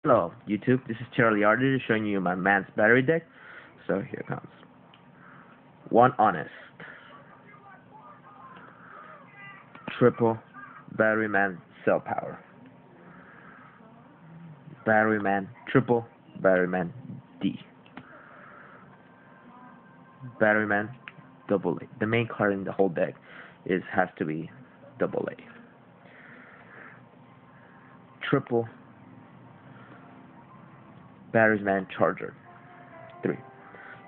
Hello, YouTube. This is Charlie Arder showing you my man's battery deck. So here it comes. One honest. Triple battery man cell power. Battery man triple battery man D. Battery man double A. The main card in the whole deck has to be double A. Triple batteriesmen charger 3.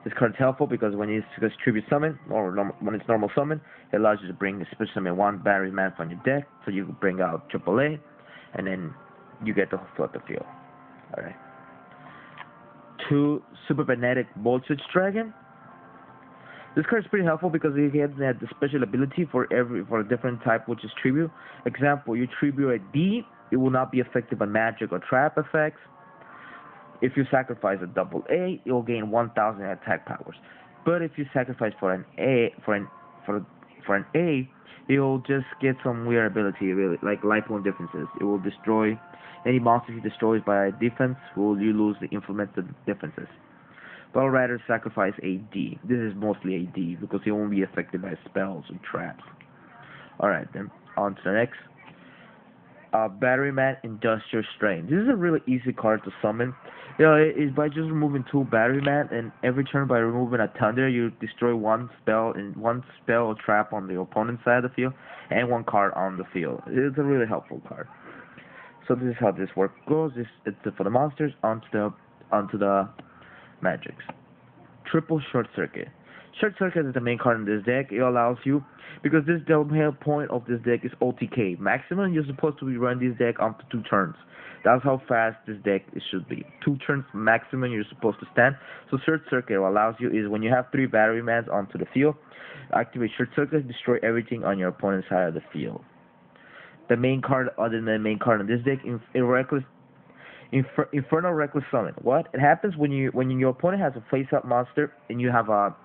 This card is helpful because when you use tribute summon, or when it's normal summon, it allows you to bring a special summon one battery man from your deck, so you can bring out AAA, and then you get to flood the field. Alright. 2 Superkinetic Volt Switch Dragon. This card is pretty helpful because it has the special ability for a different type, which is tribute. Example, you tribute a D, it will not be affected by magic or trap effects. If you sacrifice a double A, you'll gain 1,000 attack powers. But if you sacrifice for an A, you'll just get some weird ability, really, like life point differences. It will destroy any monster he destroys by defense. You lose the implemented differences. But I'd rather sacrifice a D. This is mostly a D because he won't be affected by spells or traps. Alright, then on to the next. Batteryman Industrial Strain. This is a really easy card to summon. It's by just removing 2 Batteryman, and every turn by removing a Thunder, you destroy one spell or trap on the opponent's side of the field, and 1 card on the field. It's a really helpful card. So this is how this work goes. It's for the monsters onto the magics. Triple Short Circuit. Short Circuit is the main card in this deck. It allows you, because the whole point of this deck is OTK. Maximum, you're supposed to be running this deck up to 2 turns. That's how fast this deck should be. 2 turns maximum you're supposed to stand. So Short Circuit allows you is when you have 3 battery mans onto the field, activate Short Circuit, destroy everything on your opponent's side of the field. The main card, other than the main card in this deck, Infernal Reckless Summon. What? It happens when your opponent has a face-up monster and you have a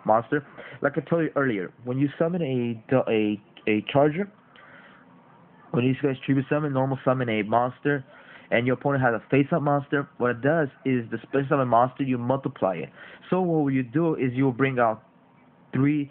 monster. Like I told you earlier, when you summon a charger, when you guys tribute summon, normal summon a monster, and your opponent has a face-up monster, what it does is the special summon monster, you multiply it. So what you do is you'll bring out 2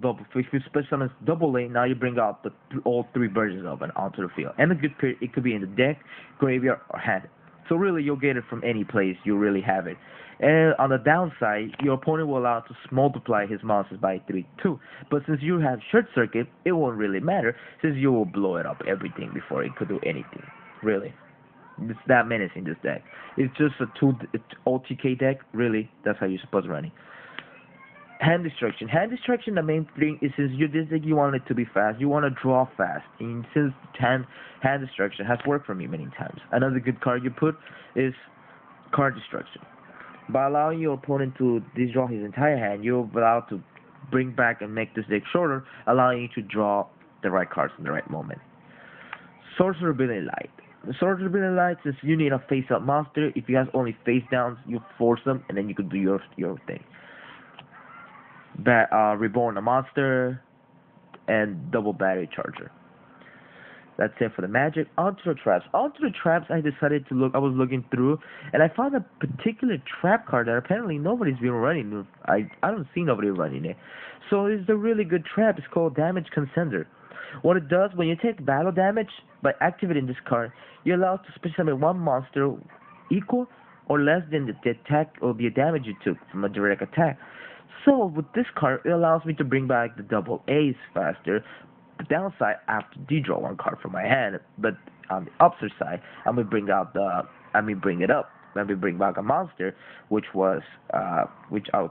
double. If you special summon double A, now you bring out all 3 versions of it onto the field. And a good period, it could be in the deck, graveyard, or hand. So really, you'll get it from any place you really have it. And on the downside, your opponent will allow to multiply his monsters by 3 too. But since you have Short Circuit, it won't really matter, since you will blow it up everything before it could do anything. Really. It's that menacing, this deck. It's just it's OTK deck, really. That's how you're supposed to run it. Hand Destruction. Hand Destruction, the main thing is since this deck you want it to be fast, you want to draw fast. And since hand Destruction has worked for me many times. Another good card you put is Card Destruction. By allowing your opponent to withdraw his entire hand, you're allowed to bring back and make this deck shorter, allowing you to draw the right cards in the right moment. Sorcerer Ability Light. The Sorcerer Ability Light, since you need a face-up monster, if you have only face-downs, you force them, and then you can do your thing. Reborn a monster, and double battery charger. That's it for the magic. Onto the traps. Onto the traps, I decided to look. I was looking through, and I found a particular trap card that apparently nobody's been running. I don't see nobody running it. So it's a really good trap. It's called Damage Consender. What it does, when you take battle damage by activating this card, you're allowed to special summon 1 monster equal or less than the attack or the damage you took from a direct attack. So with this card, it allows me to bring back the double A's faster. The downside, I have to de-draw 1 card from my hand, but on the upside side, I'm gonna bring back a monster, which I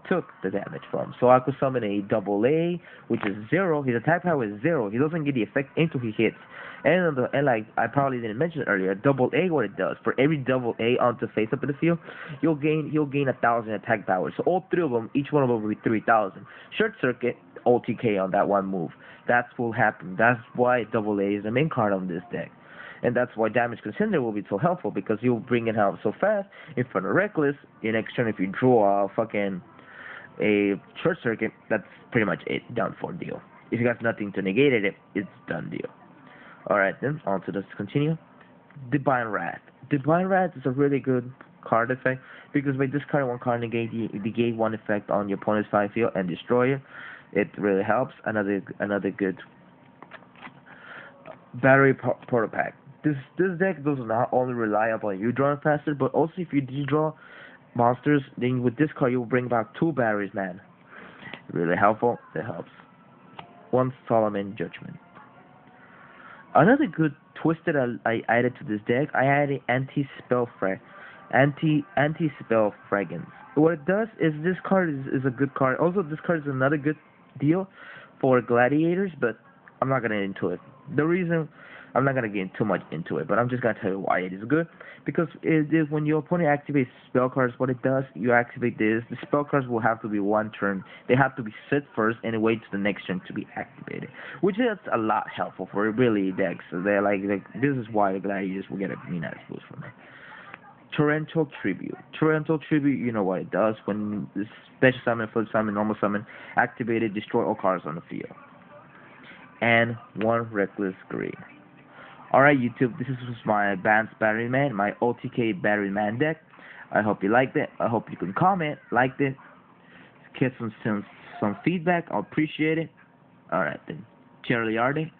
took the damage from. So I could summon a double A, which is 0. His attack power is 0. He doesn't get the effect until he hits. And like I probably didn't mention earlier, double A, what it does, for every double A onto face up in the field, he'll gain 1,000 attack power. So all 3 of them, each one of them will be 3,000. Short Circuit, OTK on that 1 move. That's what will happen. That's why double A is the main card on this deck. And that's why Damage Consender will be so helpful, because you'll bring it out so fast. Infernal Reckless, in next turn, if you draw a Short Circuit, that's pretty much it. Done for deal. If you got nothing to negate it, it's done deal. Alright then, on to this continue. Divine Wrath. Divine Wrath is a really good card effect because by discarding one card, negate one effect on your opponent's five field and destroy it. It really helps. Another good Portal Pack. This deck does not only rely upon you drawing faster, but also if you do draw monsters, then with this card you will bring back two batteries, man. Really helpful. It helps. One Solomon Judgment. Another good twist that I added to this deck, I added anti-spell fragrance. What it does is this card is a good card. Also, this card is another good deal for gladiators, but I'm not gonna get into it. The reason I'm not gonna get too much into it, but I'm just gonna tell you why it is good. Because it is when your opponent activates spell cards, what it does, you activate this. The spell cards will have to be one turn. They have to be set first and wait to the next turn to be activated, which is a lot helpful for really decks. So they're like this is why the gladiators will get a nice boost from it. Torrential Tribute. Torrential Tribute, you know what it does. When special summon, flip summon, normal summon, activated, destroy all cards on the field. And one Reckless Greed. Alright YouTube, this was my Advanced Batteryman, my OTK Batteryman deck. I hope you liked it. I hope you can comment, like it, get some feedback. I'll appreciate it. Alright then. Charlie Arde.